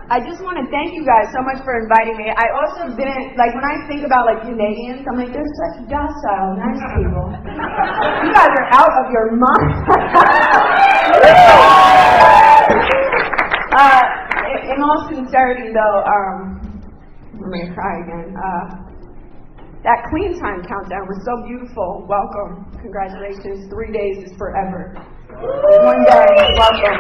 I just want to thank you guys so much for inviting me. I also didn't, like, when I think about, like, Canadians, I'm like, they're such docile, nice people. You guys are out of your mind. In all sincerity, though, I'm going to cry again. That Clean Time countdown was so beautiful. Welcome. Congratulations. 3 days is forever. 1 day. Welcome.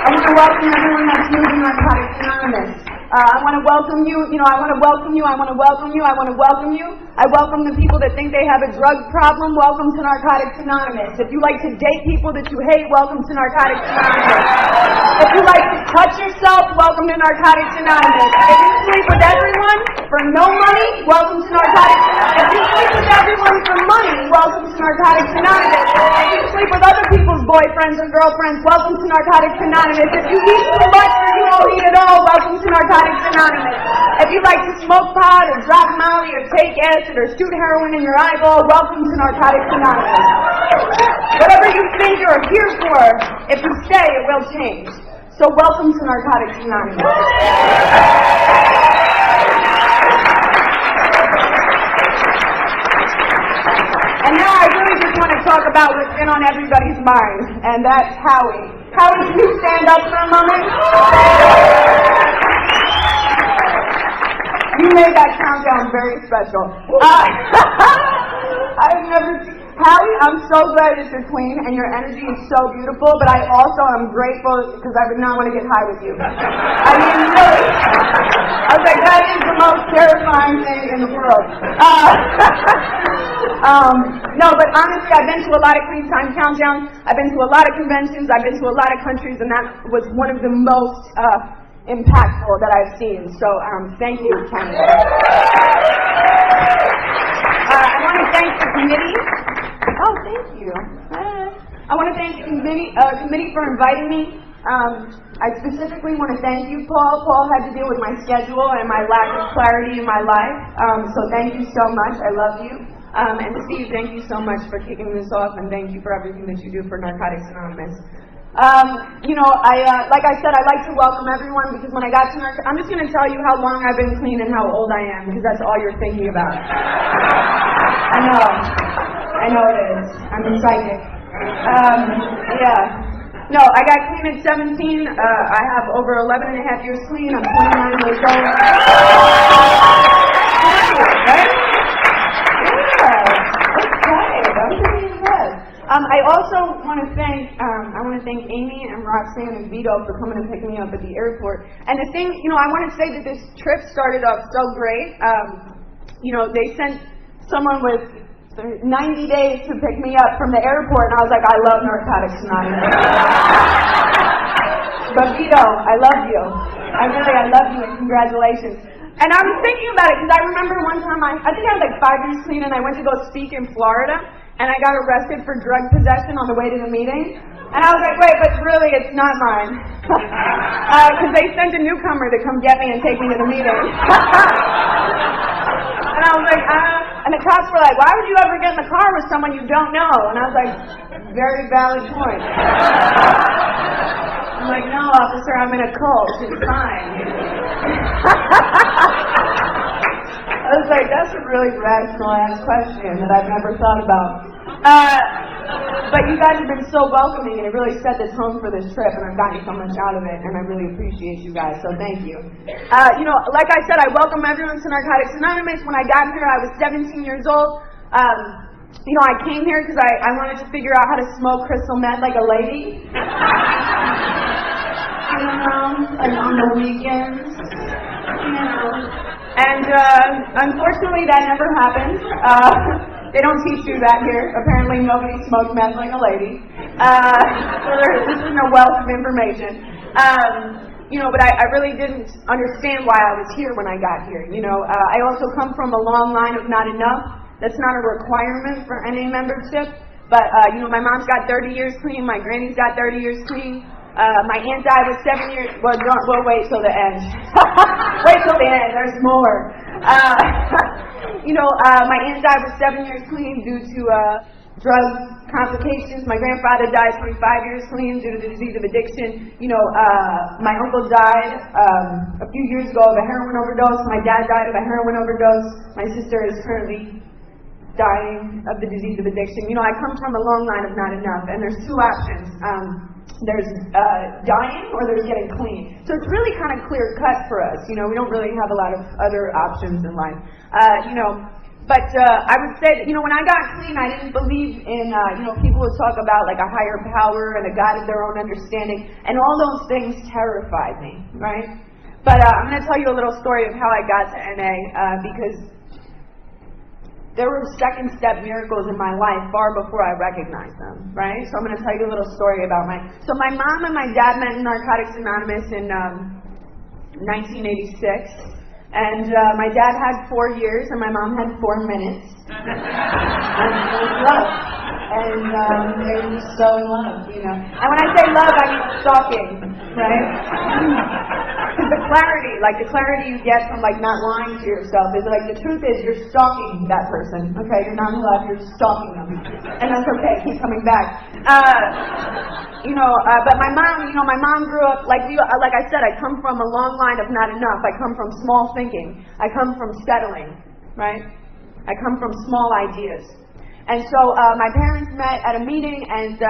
I want to welcome everyone that's using Narcotics Anonymous. I want to welcome you. I want to welcome you. I want to welcome you. I want to welcome you. I welcome the people that think they have a drug problem. Welcome to Narcotics Anonymous. If you like to date people that you hate, welcome to Narcotics Anonymous. If you like to touch yourself, welcome to Narcotics Anonymous. If you sleep with everyone for no money, welcome to Narcotics Anonymous. If you sleep with everyone for money, welcome to Narcotics Anonymous. If you sleep with other people's boyfriends or girlfriends, welcome to Narcotics Anonymous. If you eat too much or you won't eat at all, welcome to Narcotics Anonymous. If you like to smoke pot or drop Molly or take acid or shoot heroin in your eyeball, welcome to Narcotics Anonymous. Whatever you think you're here for, if you stay, it will change. So welcome to Narcotics Anonymous. And now I really just want to talk about what's been on everybody's mind, and that's Howie. Howie, can you stand up for a moment? You made that countdown very special. I've never seen... Howie, I'm so glad that you're clean and your energy is so beautiful, but I also am grateful because I would not want to get high with you. I mean, really. I was like, that is the most terrifying thing in the world. No, but honestly, I've been to a lot of Clean Time Countdowns. I've been to a lot of conventions. I've been to a lot of countries, and that was one of the most impactful that I've seen. So, thank you, Canada. I want to thank the committee. Oh, thank you. I want to thank the committee for inviting me. I specifically want to thank you, Paul. Paul had to deal with my schedule and my lack of clarity in my life. So thank you so much. I love you. And Steve, thank you so much for kicking this off, and thank you for everything that you do for Narcotics Anonymous. Like I said, I like to welcome everyone because when I got to I'm just going to tell you how long I've been clean and how old I am because that's all you're thinking about. I know it is. I'm psychic. No, I got clean at 17. I have over 11 and a half years clean. I'm 29 years old. Right? I also want to thank Amy and Roxanne and Vito for coming to pick me up at the airport. And the thing, I want to say that this trip started off so great. They sent someone with 90 days to pick me up from the airport, and I was like, I love Narcotics Anonymous. But Vito, I love you. I love you, and congratulations. And I was thinking about it because I remember one time I think I was like 5 years clean, and I went to go speak in Florida. And I got arrested for drug possession on the way to the meeting. And I was like, wait, but really, it's not mine. Because they sent a newcomer to come get me and take me to the meeting. And I was like, and the cops were like, why would you ever get in the car with someone you don't know? And I was like, very valid point. I'm like, no, officer, I'm in a cult. It's fine. I was like, that's a really rational-ass question that I've never thought about. But you guys have been so welcoming, and it really set the tone for this trip, and I've gotten so much out of it, and I really appreciate you guys, so thank you. Like I said, I welcome everyone to Narcotics Anonymous. When I got here, I was 17 years old. I came here because I wanted to figure out how to smoke crystal meth like a lady. Like on the weekends, And unfortunately, that never happened. They don't teach you that here. Apparently, nobody smokes meth like a lady. So this is a wealth of information. But I really didn't understand why I was here when I got here. I also come from a long line of not enough. That's not a requirement for NA membership. But, my mom's got 30 years clean. My granny's got 30 years clean. My aunt died with 7 years. Well, we'll wait till the end. Wait till the end. There's more. My aunt died with 7 years clean due to drug complications. My grandfather died 25 years clean due to the disease of addiction. My uncle died a few years ago of a heroin overdose. My dad died of a heroin overdose. My sister is currently dying of the disease of addiction. I come from a long line of not enough, and there's two options. There's dying or there's getting clean. So it's really kind of clear cut for us. We don't really have a lot of other options in life. But I would say that, when I got clean, I didn't believe in, people would talk about like a higher power and a God of their own understanding, and all those things terrified me, right? But I'm going to tell you a little story of how I got to NA, because there were second step miracles in my life far before I recognized them, right? So I'm going to tell you a little story about my mom and my dad met in Narcotics Anonymous in 1986. And my dad had 4 years, and my mom had 4 minutes. And it was love. And they were just so in love, And when I say love, I mean stalking, right? Because the clarity you get from not lying to yourself is the truth is you're stalking that person. Okay, you're not in love, you're stalking them, and that's okay. Keep coming back. But my mom grew up like I said. I come from a long line of not enough. I come from small thinking. I come from settling, right? I come from small ideas. And so my parents met at a meeting, and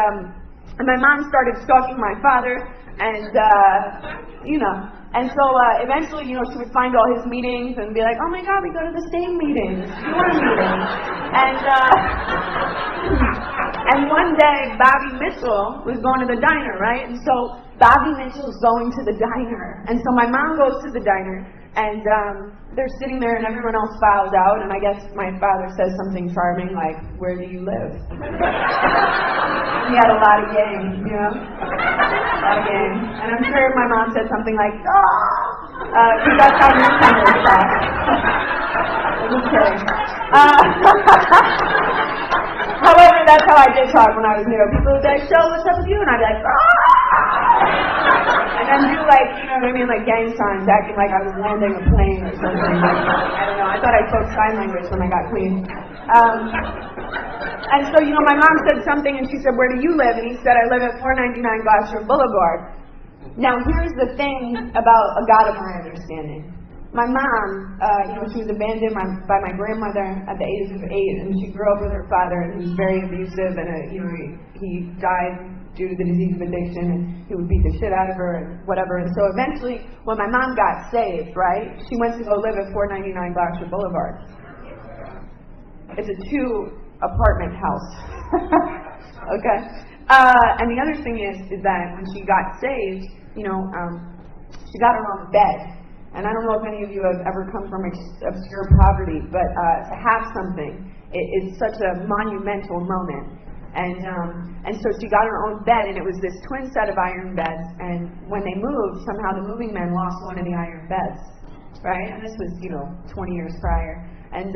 my mom started stalking my father, and And so eventually, she would find all his meetings and be like, oh my God, we go to the same meetings, your meetings. And one day, Bobby Mitchell was going to the diner, right? And so Bobby Mitchell's going to the diner. And so my mom goes to the diner, and they're sitting there and everyone else files out, and I guess my father says something charming like, where do you live? He had a lot of game, A lot of game. And I'm sure my mom said something like, because that's how newcomers talk. I'm just kidding. However, that's how I did talk when I was new. People would be like, so what's up with you? And I'd be like, and then do gang signs, acting like I was landing a plane or something. I don't know. I thought I spoke sign language when I got clean. And so, my mom said something, and she said, where do you live? And he said, I live at 499 Gloucester Boulevard. Now, here's the thing about a God of my understanding. My mom, she was abandoned by my grandmother at the age of 8, and she grew up with her father, and he was very abusive, and he died due to the disease of addiction, and he would beat the shit out of her and whatever. And so eventually, when my mom got saved, right, she went to go live at 499 Gloucester Boulevard. It's a 2-apartment house. Okay? And the other thing is that when she got saved, she got her own bed. And I don't know if any of you have ever come from obscure poverty, but to have something is such a monumental moment. And so she got her own bed, and it was this twin set of iron beds. And when they moved, somehow the moving men lost one of the iron beds, right? And this was, 20 years prior. And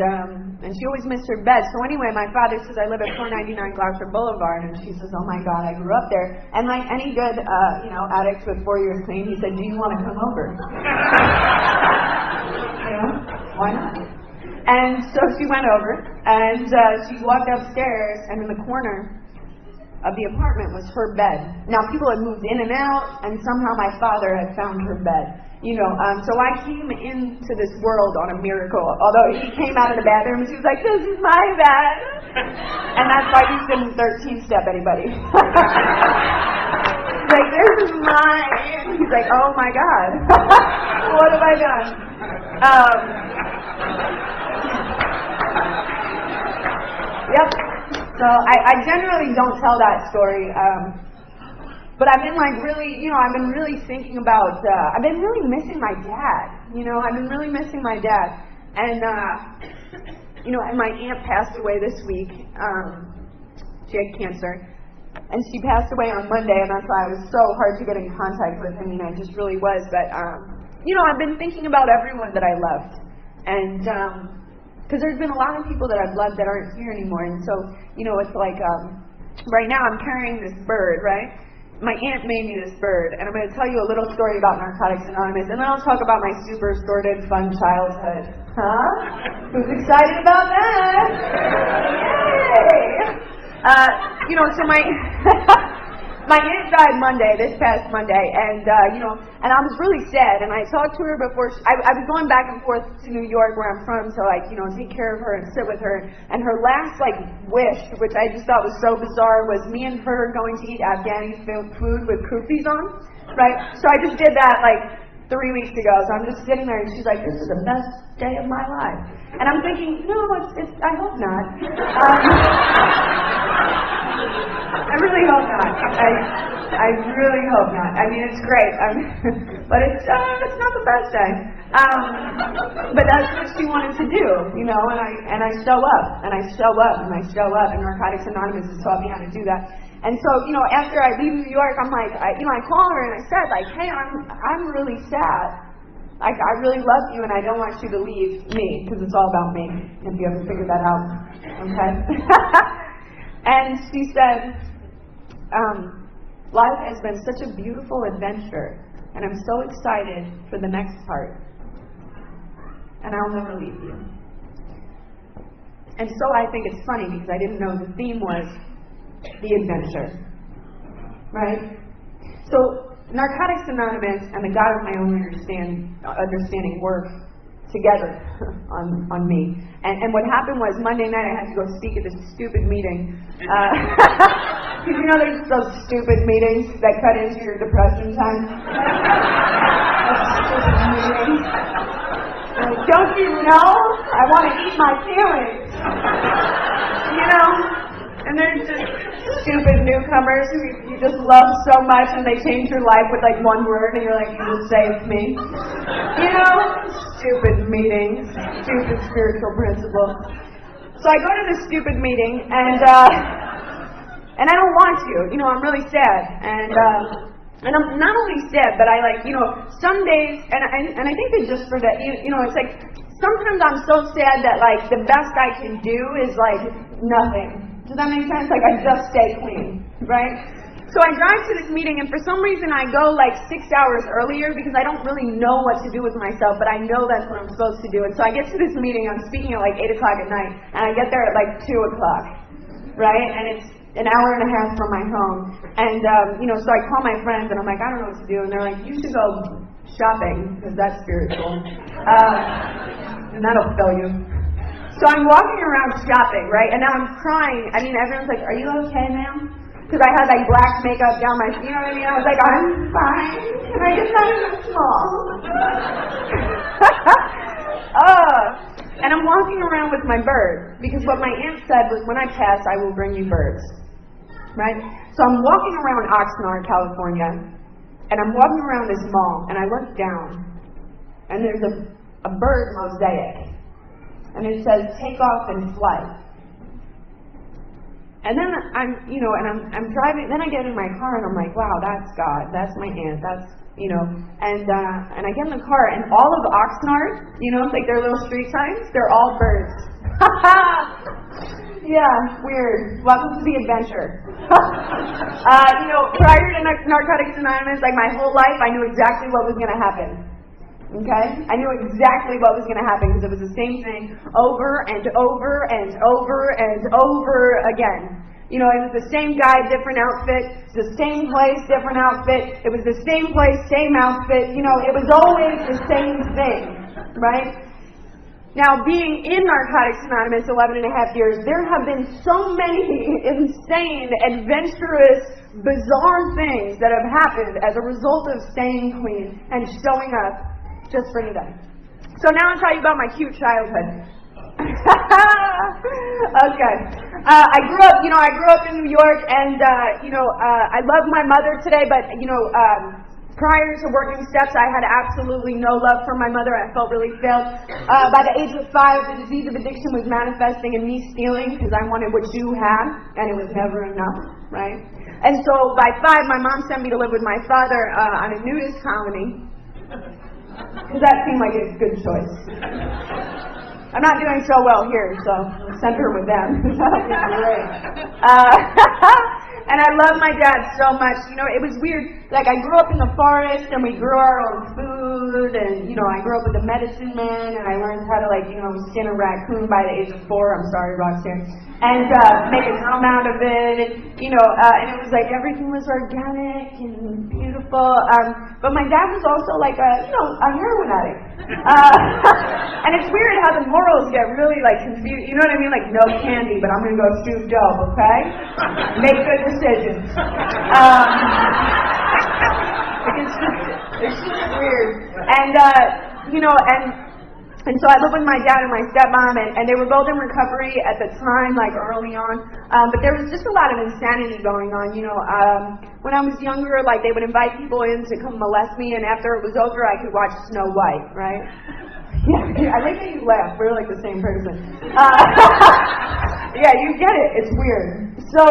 she always missed her bed. So anyway, my father says, I live at 499 Gloucester Boulevard. And she says, oh my God, I grew up there. And like any good, addict with 4 years clean, he said, do you want to come over? Why not? And so she went over, and she walked upstairs, and in the corner of the apartment was her bed. Now, people had moved in and out, and somehow my father had found her bed. So I came into this world on a miracle. Although he came out of the bathroom, and she was like, this is my bed. And that's why you shouldn't 13-step anybody. He's like, this is mine. He's like, oh my God. What have I done? Yep. So I generally don't tell that story. But I've been I've been really thinking about, I've been really missing my dad. I've been really missing my dad. And, and my aunt passed away this week. She had cancer. And she passed away on Monday, and that's why it was so hard to get in contact with. I mean, it just really was. But, I've been thinking about everyone that I loved. And, because there's been a lot of people that I've loved that aren't here anymore. And so, it's like, right now I'm carrying this bird, right? My aunt made me this bird, and I'm going to tell you a little story about Narcotics Anonymous, and then I'll talk about my super sordid, fun childhood. Huh? Who's excited about that? Yay! So my my aunt died this past Monday, and and I was really sad. And I talked to her before. I was going back and forth to New York, where I'm from, to take care of her and sit with her. And her last wish, which I just thought was so bizarre, was me and her going to eat Afghani food with kufis on, right? So I just did that 3 weeks ago. So I'm just sitting there, and she's like, "This is the best day of my life." And I'm thinking, no, it's I hope not. I really hope not. I really hope not. I mean, it's great, but it's not the best day. But that's what she wanted to do, and I show up, and I show up, and I show up, and Narcotics Anonymous has taught me how to do that. And so, after I leave New York, I'm like, I call her and I said, hey, I'm really sad. I really love you, and I don't want you to leave me, because it's all about me, if you ever figure that out, okay? And she said, life has been such a beautiful adventure, and I'm so excited for the next part, and I'll never leave you. And so I think it's funny, because I didn't know the theme was the adventure, right? So Narcotics Anonymous and the God of my own understanding work together on me. And what happened was Monday night I had to go speak at this stupid meeting. Because there's those stupid meetings that cut into your depression time. Those stupid meetings. Don't you know? I want to eat my feelings. And they're just stupid newcomers who you just love so much, and they change your life with one word, and you're like, you just saved me. Stupid meetings, stupid spiritual principles. So I go to this stupid meeting, and I don't want to. I'm really sad, and I'm not only sad, but I some days, and I think that just for that, it's sometimes I'm so sad that the best I can do is nothing. Does that make sense? I just stay clean, right? So I drive to this meeting, and for some reason I go 6 hours earlier, because I don't really know what to do with myself, but I know that's what I'm supposed to do. And so I get to this meeting, I'm speaking at 8 o'clock at night, and I get there at 2 o'clock, right? And it's an hour and a half from my home. And, so I call my friends, and I'm like, I don't know what to do. And they're like, you should go shopping, because that's spiritual. And that'll fill you. So I'm walking around shopping, right? And now I'm crying. I mean, everyone's like, are you okay, ma'am? Because I had black makeup down my, you know what I mean? I was like, I'm fine. Can I get that in small? And I'm walking around with my bird, because what my aunt said was, when I pass, I will bring you birds, right? So I'm walking around Oxnard, California, and I'm walking around this mall, and I look down, and there's a bird mosaic. And it says, take off and flight. And then I'm driving, then I get in my car and I'm like, wow, that's God, that's my aunt, that's, and I get in the car, and all of Oxnard, their little street signs, they're all birds. Yeah, weird. Welcome to the adventure. Prior to Narcotics Anonymous, my whole life, I knew exactly what was going to happen. Okay? I knew exactly what was going to happen, because it was the same thing over and over and over and over again. It was the same guy, different outfit, the same place, different outfit. It was the same place, same outfit. It was always the same thing, right? Now, being in Narcotics Anonymous 11 and a half years, there have been so many insane, adventurous, bizarre things that have happened as a result of staying clean and showing up just for today. So now I'll tell you about my cute childhood. Okay. I grew up in New York, and I love my mother today, but prior to working steps, I had absolutely no love for my mother. I felt really failed. By the age of 5, the disease of addiction was manifesting in me stealing, because I wanted what you had, and it was never enough, right? And so by 5, my mom sent me to live with my father on a nudist colony, because that seemed like a good choice. I'm not doing so well here, so I'll send her with them. Great. And I love my dad so much. It was weird. I grew up in the forest, and we grew our own food, food, and, I grew up with a medicine man, and I learned how to, skin a raccoon by the age of 4. I'm sorry, Roxanne. And make a drum out of it, and, and it was like everything was organic and beautiful. But my dad was also like a heroin addict. And it's weird how the morals get really, confused. You know what I mean? Like, no candy, but I'm going to go shoot dope, okay? Make good decisions. It's just weird. And, and so I lived with my dad and my stepmom, and they were both in recovery at the time, early on. But there was just a lot of insanity going on, When I was younger, they would invite people in to come molest me, and after it was over, I could watch Snow White, right? Yeah, I like that you laugh. We're like the same person. Yeah, you get it. It's weird. So,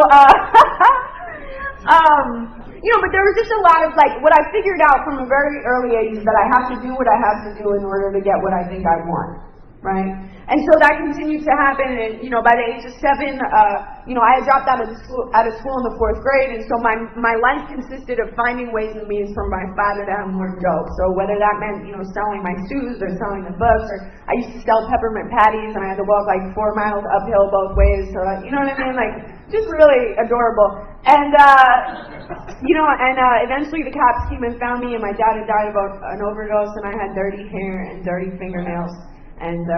but there was just a lot of, what I figured out from a very early age is that I have to do what I have to do in order to get what I think I want, right? And so that continued to happen, and, by the age of 7, I had dropped out of school in the 4th grade, and so my life consisted of finding ways and means for my father to have more dope. So whether that meant, selling my shoes or selling the books, or I used to sell peppermint patties, and I had to walk 4 miles uphill both ways, so, you know what I mean? Just really adorable. And, eventually the cops came and found me, and my dad had died of an overdose, and I had dirty hair and dirty fingernails. And,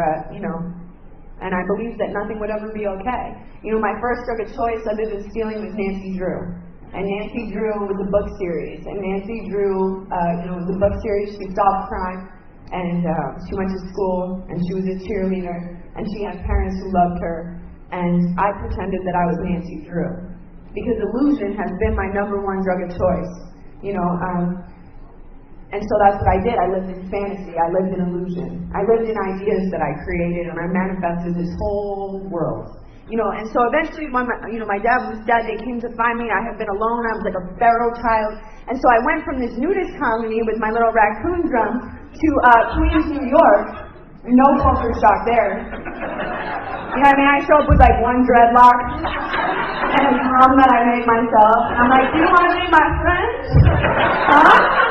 and I believed that nothing would ever be okay. My first drug of choice other than stealing was Nancy Drew. And Nancy Drew was a book series. And Nancy Drew, was a book series. She solved crime. And she went to school, and she was a cheerleader. And she had parents who loved her. And I pretended that I was Nancy Drew. Because illusion has been my number 1 drug of choice. And so that's what I did. I lived in fantasy. I lived in illusion. I lived in ideas that I created, and I manifested this whole world. And so eventually when my dad was dead, they came to find me. I had been alone. I was like a feral child. And so I went from this nudist colony with my little raccoon drum to Queens, New York. No culture shock there. You know what I mean? I show up with 1 dreadlock and a drum that I made myself. And I'm like, do you want to be my friend? Huh?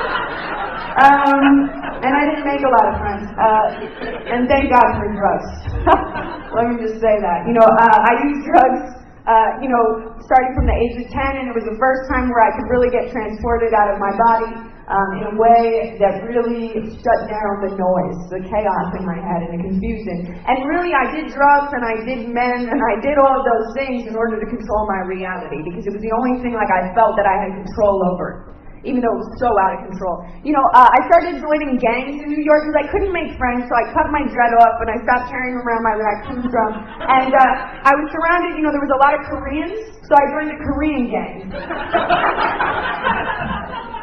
And I didn't make a lot of friends. And thank God for drugs. Let me just say that. I used drugs, starting from the age of 10, and it was the first time where I could really get transported out of my body in a way that really shut down the noise, the chaos in my head and the confusion. And really, I did drugs and I did men and I did all of those things in order to control my reality, because it was the only thing I felt that I had control over, even though it was so out of control. I started joining gangs in New York because I couldn't make friends, so I cut my dread off and I stopped carrying around my raccoon drum. And I was surrounded, there was a lot of Koreans, so I joined a Korean gang.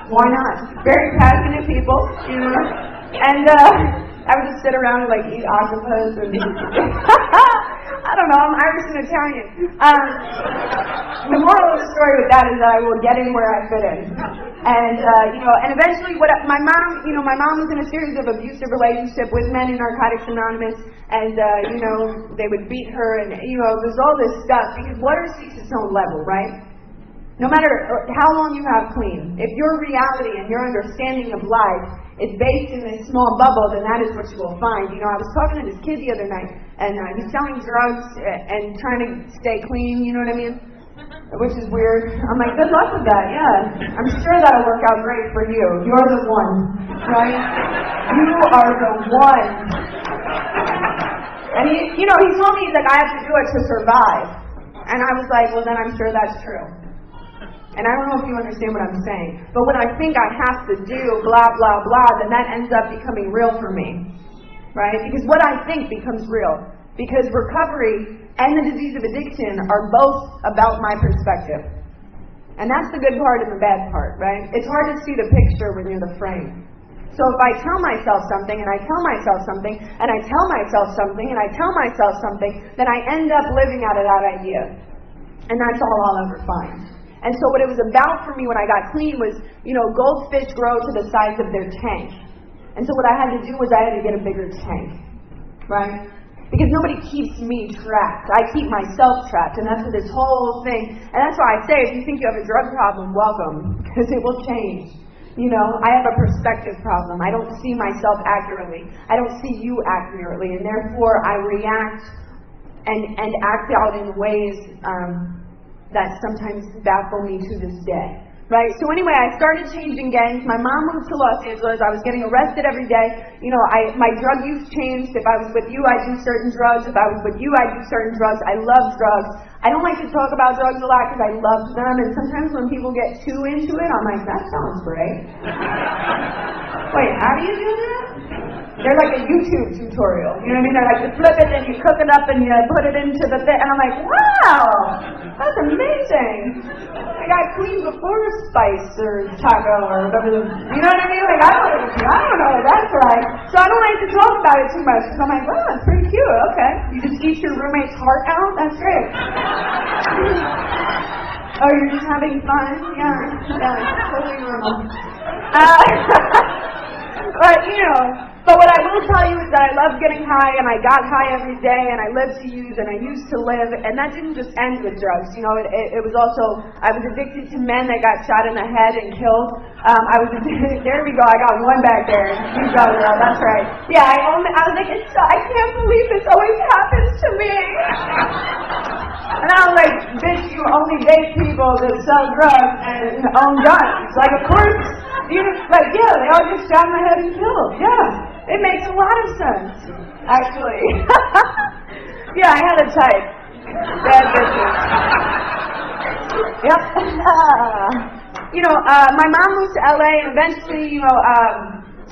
Why not? Very passionate people, And I would just sit around and eat octopus and I don't know, I'm Irish and Italian. The moral of the story with that is that I will get in where I fit in. And, and eventually my mom was in a series of abusive relationships with men in Narcotics Anonymous, and, they would beat her, and, there's all this stuff, because water seeks its own level, right? No matter how long you have clean, if your reality and your understanding of life is based in this small bubble, then that is what you will find. I was talking to this kid the other night, and he's selling drugs and trying to stay clean, you know what I mean? Which is weird. I'm like, good luck with that, yeah. I'm sure that'll work out great for you. You're the one, right? You are the one. And he told me, he's like, I have to do it to survive. And I was like, well, then I'm sure that's true. And I don't know if you understand what I'm saying, but when I think I have to do blah, blah, blah, then that ends up becoming real for me, right? Because what I think becomes real. Because recovery and the disease of addiction are both about my perspective. And that's the good part and the bad part, right? It's hard to see the picture when you're the frame. So if I tell myself something, and I tell myself something, and I tell myself something, and I tell myself something, then I end up living out of that idea. And that's all I'll ever find. And so what it was about for me when I got clean was, goldfish grow to the size of their tank. And so what I had to do was I had to get a bigger tank, right? Because nobody keeps me trapped. I keep myself trapped, and that's what this whole thing, and that's why I say, if you think you have a drug problem, welcome, because it will change. You know, I have a perspective problem. I don't see myself accurately. I don't see you accurately, and therefore I react and act out in ways that sometimes baffle me to this day. Right? So anyway, I started changing gangs. My mom moved to Los Angeles. I was getting arrested every day. You know, my drug use changed. If I was with you, I'd do certain drugs. If I was with you, I'd do certain drugs. I love drugs. I don't like to talk about drugs a lot because I love them. And sometimes when people get too into it, I'm like, that sounds great. Wait, how do you do that? They're like a YouTube tutorial. You know what I mean? They're like, you flip it and you cook it up and you put it into the thing. And I'm like, wow, that's amazing. I got clean before spice or taco or whatever. You know what I mean? Like, I don't know what that's like. So I don't like to talk about it too much because I'm like, wow, that's pretty cute. Okay. You just eat your roommate's heart out? That's great. Oh, you're just having fun? Yeah, totally normal. But, you know, but what I will tell you is that I love getting high, and I got high every day, and I lived to use, and I used to live, and that didn't just end with drugs. You know, it was also, I was addicted to men that got shot in the head and killed. I was addicted, there we go, I got one back there. You go, girl, that's right. Yeah, I was like, I can't believe this always happens to me. And I was like, bitch, you only date people that sell drugs and own guns. Like, of course, you know, like, yeah, they all get shot in the head and killed. Yeah. It makes a lot of sense, actually. Yeah, I had a type. Bad bitches. Yep. You know, my mom moved to LA, and eventually, you know,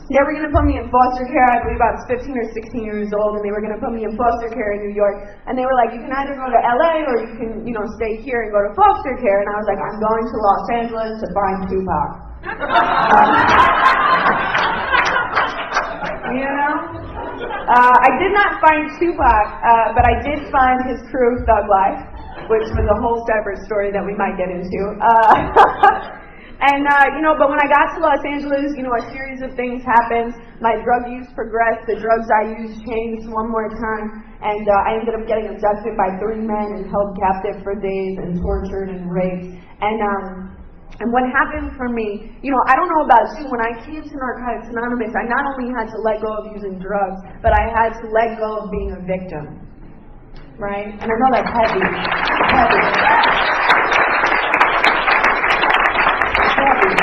they were going to put me in foster care. I believe I was 15 or 16 years old, and they were going to put me in foster care in New York. And they were like, you can either go to LA or you can, you know, stay here and go to foster care. And I was like, I'm going to Los Angeles to find Tupac. You know? I did not find Tupac, but I did find his crew, Thug Life, which was a whole separate story that we might get into. You know, but when I got to Los Angeles, you know, a series of things happened. My drug use progressed. The drugs I used changed one more time. And I ended up getting abducted by 3 men and held captive for days and tortured and raped. And what happened for me, you know, I don't know about you, when I came to Narcotics Anonymous, I not only had to let go of using drugs, but I had to let go of being a victim. Right? And I know that's heavy. It's heavy. It's heavy.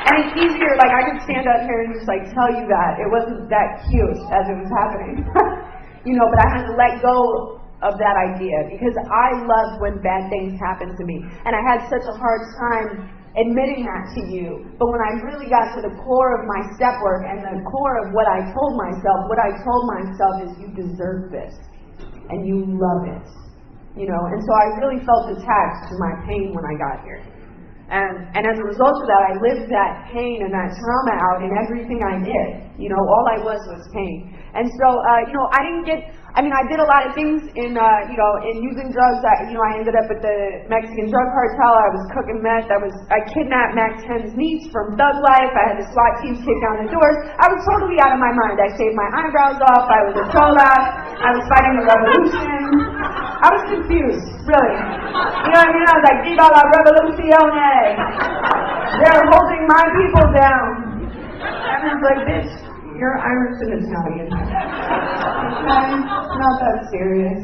And it's easier, like, I could stand up here and just, like, tell you that. It wasn't that cute as it was happening. You know, but I had to let go of that idea, because I love when bad things happen to me, and I had such a hard time admitting that to you. But when I really got to the core of my step work and the core of what I told myself is, you deserve this, and you love it, you know. And so I really felt attached to my pain when I got here, and as a result of that, I lived that pain and that trauma out in everything I did. You know, all I was pain. And so, you know, I did a lot of things in using drugs. I ended up at the Mexican drug cartel. I was cooking meth. I kidnapped Max 10's niece from Thug Life. I had the SWAT teams kick down the doors. I was totally out of my mind. I shaved my eyebrows off. I was a trolla. I was fighting the revolution. I was confused, really. You know what I mean? I was like, Viva la revoluzione. They're holding my people down. And I was like, bitch, you're Irish and Italian. Okay? Not that serious.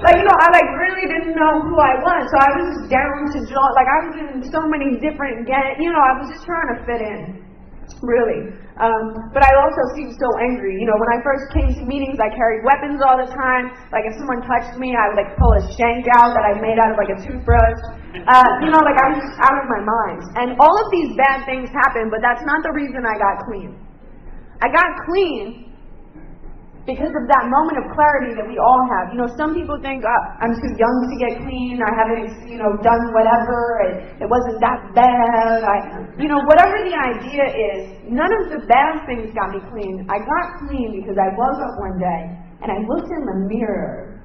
Like, you know, I really didn't know who I was, so I was just down to join. Like, I was in so many different gangs. You know, I was just trying to fit in, really. But I also seemed so angry. You know, when I first came to meetings, I carried weapons all the time. Like, if someone touched me, I would, like, pull a shank out that I made out of, like, a toothbrush. You know, like, I was just out of my mind. And all of these bad things happened, but that's not the reason I got clean. I got clean because of that moment of clarity that we all have. You know, some people think, I'm too young to get clean, I haven't, you know, done whatever, it wasn't that bad. Whatever the idea is, none of the bad things got me clean. I got clean because I woke up one day and I looked in the mirror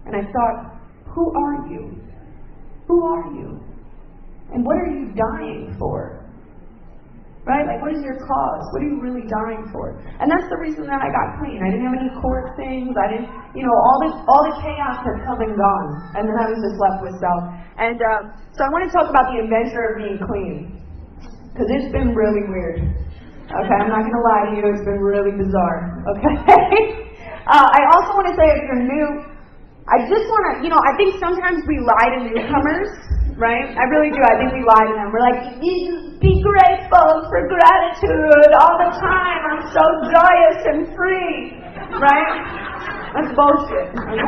and I thought, who are you? Who are you? And what are you dying for? Right? Like, what is your cause? What are you really dying for? And that's the reason that I got clean. I didn't have any court things. I didn't, you know, all the chaos had come and gone. And then I was just left with self. And so I want to talk about the adventure of being clean. because it's been really weird. Okay, I'm not going to lie to you, it's been really bizarre. Okay? I also want to say, if you're new, I just want to, I think sometimes we lie to newcomers, right? I really do. I think we lie to them. We're like, be grateful for gratitude all the time. I'm so joyous and free, right? That's bullshit, okay?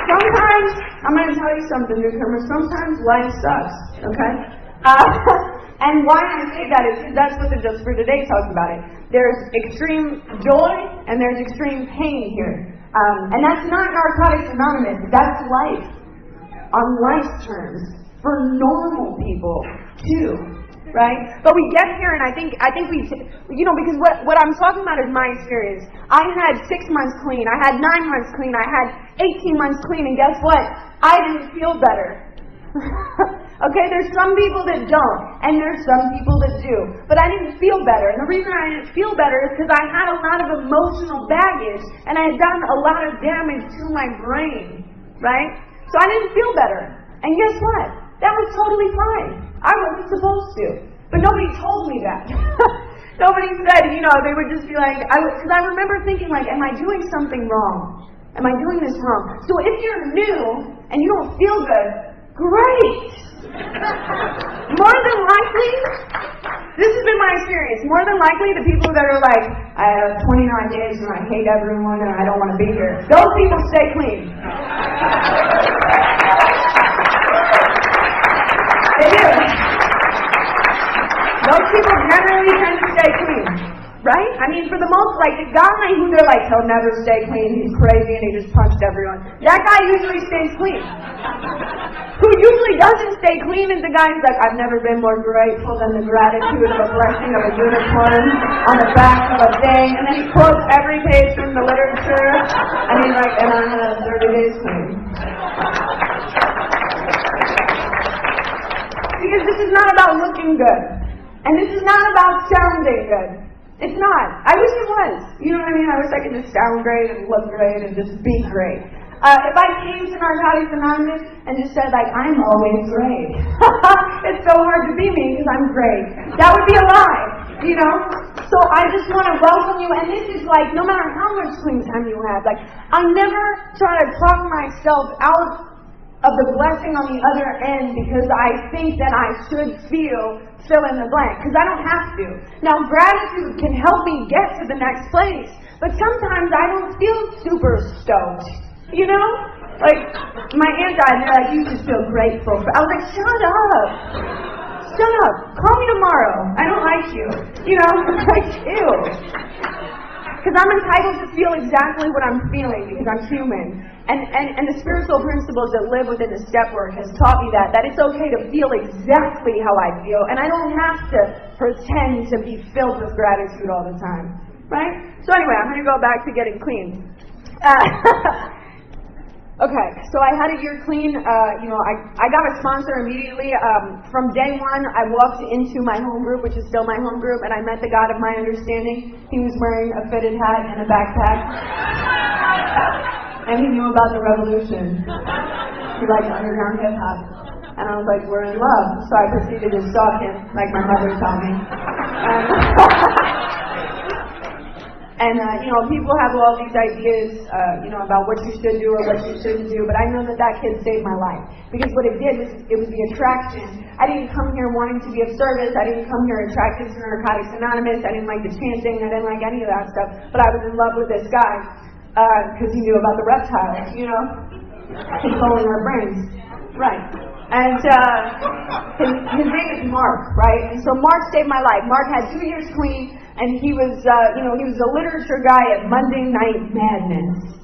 Sometimes, I'm going to tell you something, newcomers, sometimes life sucks, okay? And why I say that is because that's what the Just for Today talks about it. There's extreme joy and there's extreme pain here. And that's not Narcotics Anonymous, that's life. On life's terms. For normal people, too. Right? But we get here, and I think we, because what I'm talking about is my experience. I had 6 months clean, I had 9 months clean, I had 18 months clean, and guess what? I didn't feel better. Okay, there's some people that don't, and there's some people that do. But I didn't feel better, and the reason I didn't feel better is because I had a lot of emotional baggage, and I had done a lot of damage to my brain, right? So I didn't feel better. And guess what? That was totally fine. I wasn't supposed to. But nobody told me that. Nobody said, they would just be like, because I remember thinking like, am I doing something wrong? Am I doing this wrong? So if you're new and you don't feel good, great! More than likely, this has been my experience, more than likely the people that are like, I have 29 days and I hate everyone and I don't want to be here, those people stay clean. They do. Those people generally tend to stay clean. Right? I mean, for the most, the guy who they're like, he'll never stay clean, he's crazy, and he just punched everyone. That guy usually stays clean. Who usually doesn't stay clean is the guy who's like, I've never been more grateful than the gratitude of a blessing of a unicorn on the back of a thing, and then he quotes every page from the literature, and he's like, and I had 30 days clean. Because this is not about looking good. And this is not about sounding good. It's not. I wish it was. You know what I mean? I wish I could just sound great and look great and just be great. If I came to Narcotics Anonymous and just said, I'm always great. It's so hard to be me because I'm great. That would be a lie, So I just want to welcome you. And this is no matter how much clean time you have, I never try to talk myself out of the blessing on the other end because I think that I should feel fill in the blank, because I don't have to. Now, gratitude can help me get to the next place, but sometimes I don't feel super stoked, my aunt died and they're like, you just feel grateful. I was like, shut up, call me tomorrow, I don't like you, ew. Because I'm entitled to feel exactly what I'm feeling because I'm human. And the spiritual principles that live within the step work has taught me that it's okay to feel exactly how I feel, and I don't have to pretend to be filled with gratitude all the time, right? So anyway, I'm going to go back to getting clean. Okay, so I had a year clean. I got a sponsor immediately. From day one, I walked into my home group, which is still my home group, and I met the God of my understanding. He was wearing a fitted hat and a backpack. And he knew about the revolution. He liked underground hip-hop. And I was like, we're in love. So I proceeded to stalk him, like my mother taught me. And people have all these ideas, about what you should do or what you shouldn't do, but I know that kid saved my life. Because what it did was, it was the attraction. I didn't come here wanting to be of service. I didn't come here attracted to Narcotics Anonymous. I didn't like the chanting. I didn't like any of that stuff. But I was in love with this guy. Because he knew about the reptiles, controlling our brains. Right. And his name is Mark, right? And so Mark saved my life. Mark had 2 years clean, and he was, he was a literature guy at Monday Night Madness.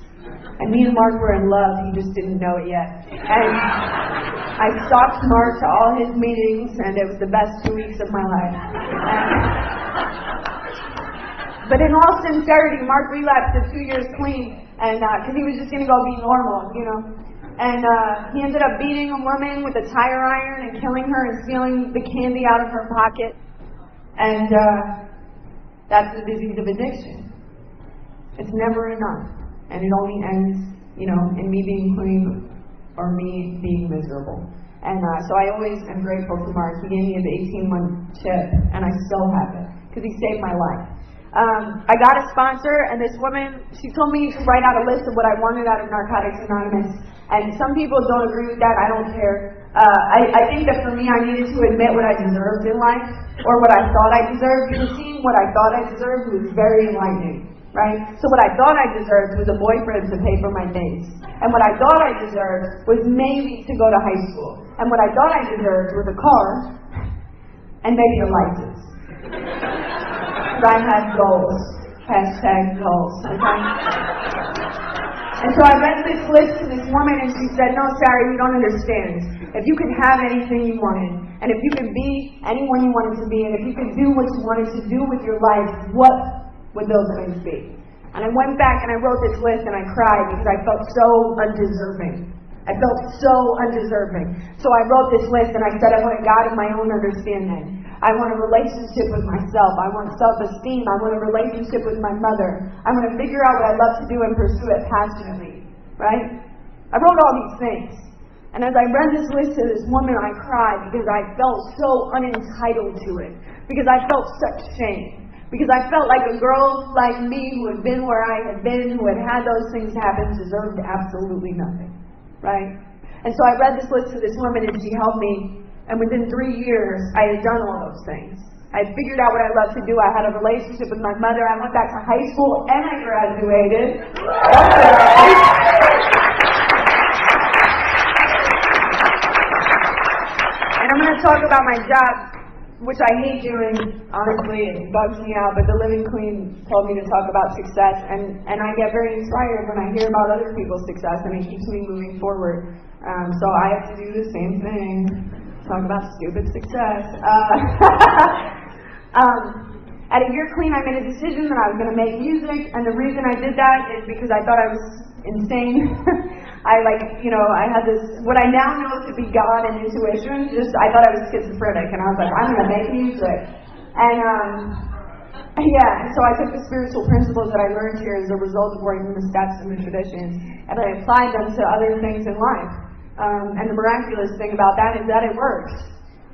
And me and Mark were in love. He just didn't know it yet. And I stalked Mark to all his meetings, and it was the best 2 weeks of my life. But in all sincerity, Mark relapsed at 2 years clean, and because he was just going to go be normal, And he ended up beating a woman with a tire iron and killing her and stealing the candy out of her pocket. And that's the disease of addiction. It's never enough, and it only ends in me being clean or me being miserable. And so I always am grateful to Mark. He gave me the 18-month chip, and I still have it, because he saved my life. I got a sponsor, and this woman, she told me to write out a list of what I wanted out of Narcotics Anonymous. And some people don't agree with that. I don't care. I think that for me, I needed to admit what I deserved in life, or what I thought I deserved, because seeing what I thought I deserved was very enlightening. Right? So what I thought I deserved was a boyfriend to pay for my things. And what I thought I deserved was maybe to go to high school. And what I thought I deserved was a car and maybe a license. But I had goals. Hashtag goals. Okay? And so I read this list to this woman, and she said, no, Sirah, you don't understand. If you could have anything you wanted, and if you could be anyone you wanted to be, and if you could do what you wanted to do with your life, what would those things be? And I went back and I wrote this list, and I cried because I felt so undeserving. I felt so undeserving. So I wrote this list, and I said, I want a God of my own understanding. I want a relationship with myself. I want self-esteem. I want a relationship with my mother. I want to figure out what I love to do and pursue it passionately. Right? I wrote all these things. And as I read this list to this woman, I cried because I felt so unentitled to it. Because I felt such shame. Because I felt like a girl like me who had been where I had been, who had had those things happen, deserved absolutely nothing. Right? And so I read this list to this woman, and she helped me. And within 3 years, I had done all those things. I had figured out what I loved to do. I had a relationship with my mother. I went back to high school, and I graduated. And I'm going to talk about my job, which I hate doing. Honestly, it bugs me out. But the Living Queen told me to talk about success. And I get very inspired when I hear about other people's success, and it keeps me moving forward. So I have to do the same thing. Talk about stupid success. At a year clean, I made a decision that I was going to make music, and the reason I did that is because I thought I was insane. I had this, what I now know to be God and intuition, I thought I was schizophrenic, and I was like, I'm going to make music. And so I took the spiritual principles that I learned here as a result of working the steps and the traditions, and I applied them to other things in life. And the miraculous thing about that is that it works.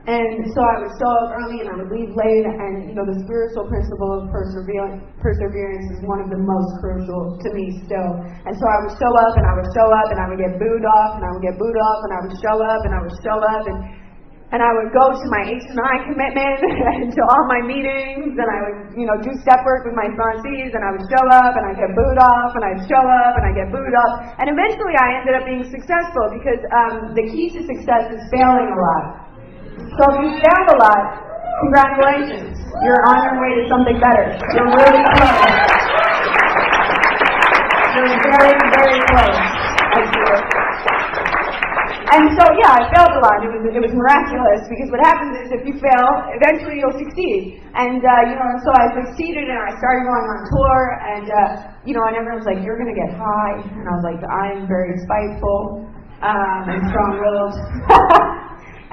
And so I would show up early and I would leave late, and the spiritual principle of perseverance is one of the most crucial to me still. And so I would show up and I would show up and I would get booed off and I would get booed off and I would show up and I would show up and I would go to my H&I commitment and to all my meetings, and I would, do step work with my sponsees, and I would show up and I'd get booed off and I'd show up and I'd get booed off. And eventually I ended up being successful because the key to success is failing a lot. So if you fail a lot, congratulations. You're on your way to something better. You're really close. You're very, very close. And so, I failed a lot. It was miraculous, because what happens is if you fail, eventually you'll succeed. And, so I succeeded, and I started going on tour, and, and everyone's like, you're going to get high. And I was like, I'm very spiteful and strong-willed.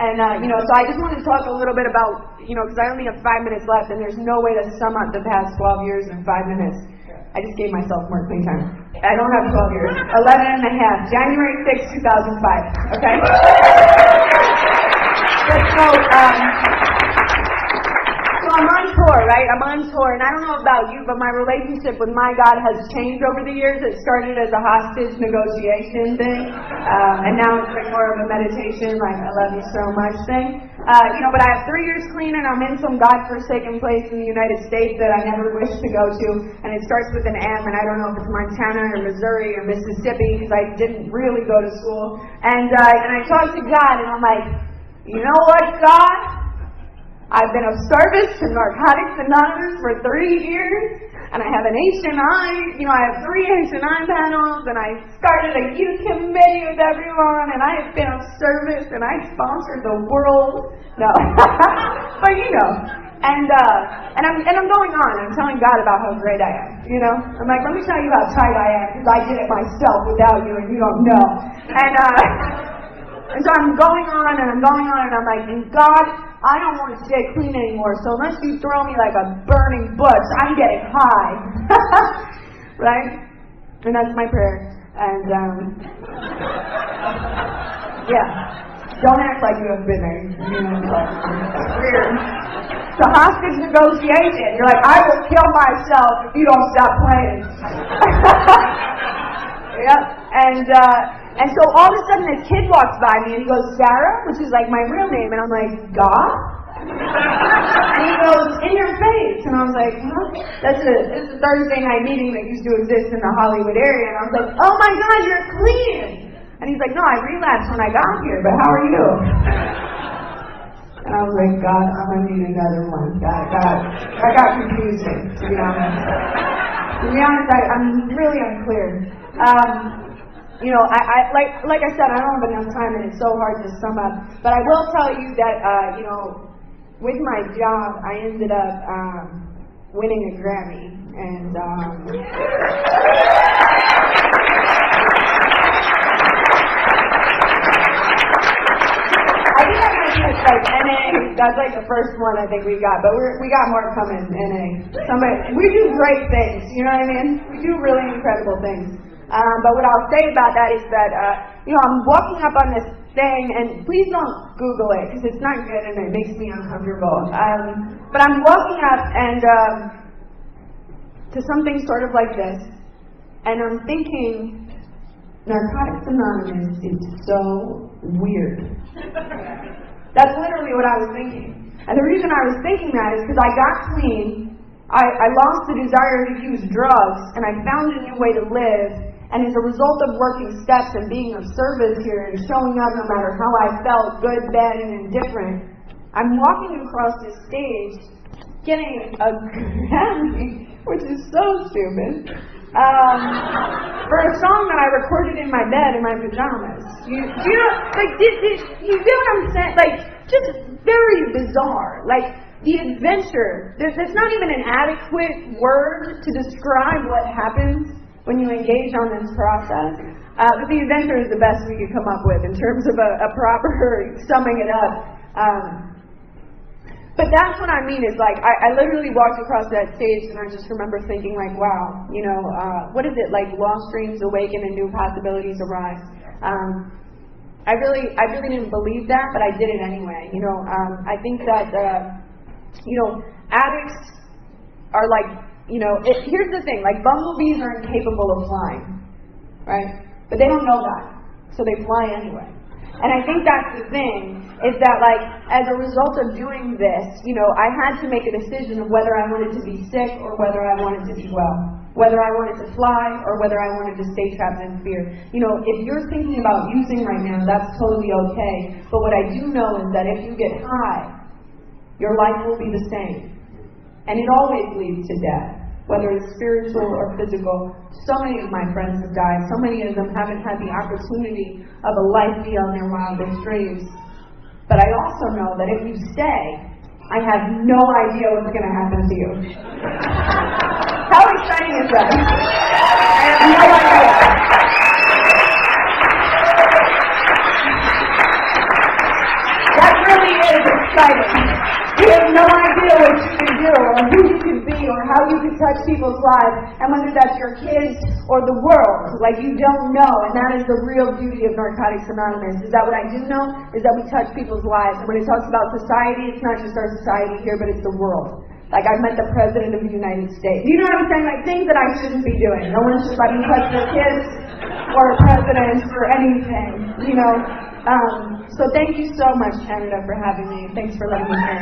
And, so I just wanted to talk a little bit about, because I only have 5 minutes left, and there's no way to sum up the past 12 years in 5 minutes. I just gave myself more clean time. I don't have 12 years. 11 and a half. January 6, 2005. Okay? So I'm on tour, right? I'm on tour, and I don't know about you, but my relationship with my God has changed over the years. It started as a hostage negotiation thing, and now it's like more of a meditation, like I love you so much thing. But I have 3 years clean, and I'm in some God-forsaken place in the United States that I never wished to go to, and it starts with an M, and I don't know if it's Montana or Missouri or Mississippi, because I didn't really go to school. And I talk to God, and I'm like, you know what, God? I've been of service to Narcotics Anonymous for 3 years, and I have an H&I, I have 3 H&I panels, and I started a youth committee with everyone, and I have been of service, and I sponsored the world. No, but and I'm going on. I'm telling God about how great I am. I'm like, let me tell you how tight I am, because I did it myself without you, and you don't know. And so I'm going on, and I'm like, and God, I don't want to stay clean anymore, so unless you throw me like a burning bush, I'm getting high. Right? And that's my prayer. And, yeah. Don't act like you haven't been there. You know, it's weird. It's a hostage negotiation. You're like, I will kill myself if you don't stop playing. Yep. And so all of a sudden this kid walks by me and he goes, Sirah, which is like my real name, and I'm like, God? And he goes, in your face. And I was like, huh? It's a Thursday night meeting that used to exist in the Hollywood area. And I was like, oh my God, you're clean. And he's like, no, I relapsed when I got here, but how are you? And I was like, God, I'm going to need another one. God, I got confusing, to be honest. To be honest, I'm really unclear. You know, like I said, I don't have enough time and it's so hard to sum up. But I will tell you that, you know, with my job, I ended up winning a Grammy. And, I think I might catch like NA. That's like the first one I think we got, but we got more coming. NA. We do great things. You know what I mean? We do really incredible things. But what I'll say about that is that you know, I'm walking up on this thing, and please don't Google it because it's not good and it makes me uncomfortable. But I'm walking up and to something sort of like this, and I'm thinking, Narcotics Anonymous is so weird. That's literally what I was thinking. And the reason I was thinking that is because I got clean, I lost the desire to use drugs, and I found a new way to live. And as a result of working steps and being of service here and showing up no matter how I felt, good, bad, and indifferent, I'm walking across this stage getting a Grammy, which is so stupid, for a song that I recorded in my bed in my pajamas. You know, like, you get what I'm saying? Like, just very bizarre. Like, the adventure, there's not even an adequate word to describe what happens when you engage on this process. But the adventure is the best we could come up with in terms of a proper summing it up. But that's what I mean is like, I literally walked across that stage and I just remember thinking like, wow, you know, what is it, like lost dreams awaken and new possibilities arise. I really didn't believe that, but I did it anyway. You know, I think that, you know, addicts are like, you know, here's the thing, like bumblebees are incapable of flying, right? But they don't know that, so they fly anyway. And I think that's the thing, is that like, as a result of doing this, you know, I had to make a decision of whether I wanted to be sick or whether I wanted to be well. Whether I wanted to fly or whether I wanted to stay trapped in fear. You know, if you're thinking about using right now, that's totally okay. But what I do know is that if you get high, your life will be the same. And it always leads to death, whether it's spiritual or physical. So many of my friends have died. So many of them haven't had the opportunity of a life beyond their wildest dreams. But I also know that if you stay, I have no idea what's going to happen to you. How exciting is that? I have no idea. That really is exciting. You have no idea what you can do, or who you can be, or how you can touch people's lives, and whether that's your kids or the world. Like, you don't know, and that is the real beauty of Narcotics Anonymous. Is that what I do know is that we touch people's lives. And when it talks about society, it's not just our society here, but it's the world. Like, I met the President of the United States. You know what I'm saying? Like, things that I shouldn't be doing. No one should let me touch their kids, or presidents, or anything, you know? So thank you so much, Canada, for having me. Thanks for letting me share.